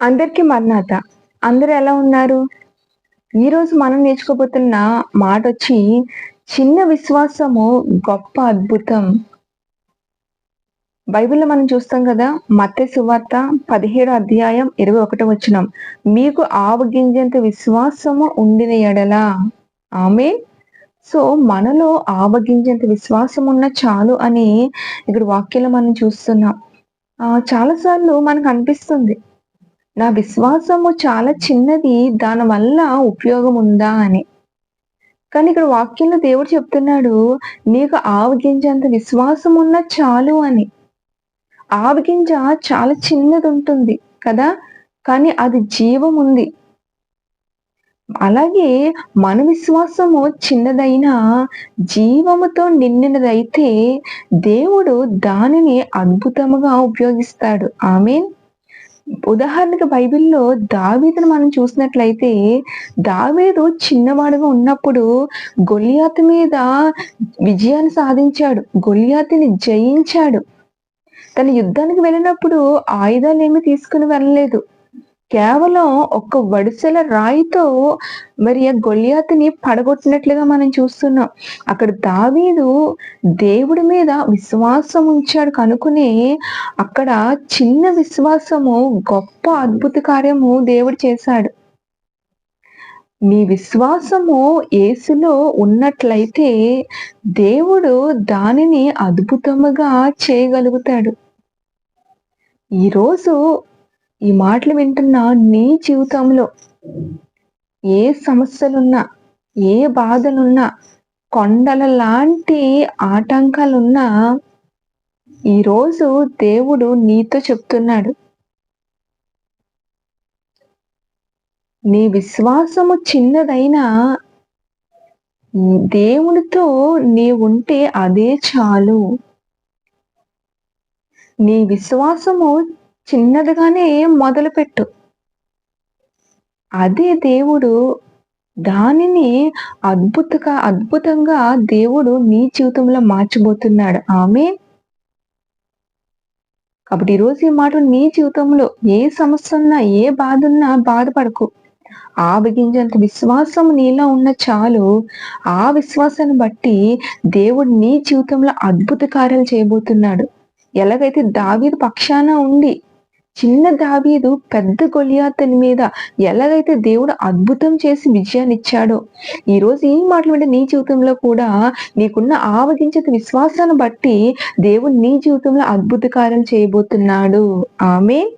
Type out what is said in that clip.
అందరికీ మర్నాత. అందరూ ఎలా ఉన్నారు? ఈరోజు మనం నేర్చుకోబోతున్న మాటొచ్చి చిన్న విశ్వాసము గొప్ప అద్భుతం. బైబిల్‌లో మనం చూస్తాం గదా! మత్తయి సువార్త 17 అధ్యాయం 21 వచనం. మీకు ఆవగింజంత విశ్వాసము ఉండిన యెడల ఆమేన్. సో, మనలో ఆవగింజంత విశ్వాసం ఉన్న చాలు అని ఇక్కడ వాక్యంలో మనం చూస్తున్నాం. చాలా సార్లు మనకనిపిస్తుంది. నా విశ్వాసము చాలా చిన్నది. దానివల్ల ఉపయోగం ఉందా అని. కానీ ఇక్కడ వాక్యంలో దేవుడు చెప్తున్నాడు, నీకు ఆవగింజంత విశ్వాసం ఉన్నా చాలు అని. ఆవగింజ చాలా చిన్నదుంటుంది కదా! కానీ అది జీవముంది. అలాగే మన విశ్వాసము చిన్నదైనా జీవముతో నిండినదైతే దేవుడు దానిని అద్భుతముగా ఉపయోగిస్తాడు. ఆమేన్. ఉదాహరణకు బైబిల్‌లో దావీదును మనం చూసినట్లయితే, దావీదు చిన్నవాడుగా ఉన్నప్పుడు గొలియాతు మీద విజయాన్ని సాధించాడు. గొలియాతుని జయించాడు. తను యుద్ధానికి వెళ్ళినప్పుడు ఆయుధాలేమి తీసుకొని వెళ్ళలేదు. కేవలం ఒక్క వడిసెల రాయితో మరి ఆ గొలియాతుని పడగొట్టినట్లుగా మనం చూస్తున్నాం. అక్కడ దావీదు దేవుడి మీద విశ్వాసం ఉంచాడు కనుకనే అక్కడ చిన్న విశ్వాసము గొప్ప అద్భుత కార్యము దేవుడు చేశాడు. మీ విశ్వాసము యేసులో ఉన్నట్లయితే దేవుడు దానిని అద్భుతముగా చేయగలుగుతాడు. ఈరోజు ఈ మాటలు వింటున్న నీ జీవితంలో ఏ సమస్యలున్నా, ఏ బాధలున్నా, కొండల లాంటి ఆటంకాలున్నా ఈరోజు దేవుడు నీతో చెప్తున్నాడు. నీ విశ్వాసము చిన్నదైనా దేవునితో నీవుంటే అదే చాలు. నీ విశ్వాసము చిన్నదిగానే మొదలుపెట్టు. అదే దేవుడు దానిని అద్భుతంగా దేవుడు నీ జీవితంలో మార్చబోతున్నాడు. ఆమేన్. కాబట్టి ఈరోజు ఈ మాట నీ జీవితంలో ఏ సమస్య ఉన్నా, ఏ బాధ ఉన్నా బాధపడకు. ఆవగింజంత విశ్వాసం నీలో ఉన్న చాలు. ఆ విశ్వాసాన్ని బట్టి దేవుడు నీ జీవితంలో అద్భుత కార్యాలు చేయబోతున్నాడు. ఎలాగైతే దావీదు పక్షాన ఉండి చిన్న దావీదు పెద్ద గొలియాతుని మీద ఎలాగైతే దేవుడు అద్భుతం చేసి విజయాన్నిచ్చాడో, ఈరోజు ఈ మాటలు వింటే నీ జీవితంలో కూడా నీకున్న ఆవగింజంత విశ్వాసాన్ని బట్టి దేవుడు నీ జీవితంలో అద్భుత కార్యాలు చేయబోతున్నాడు. ఆమేన్.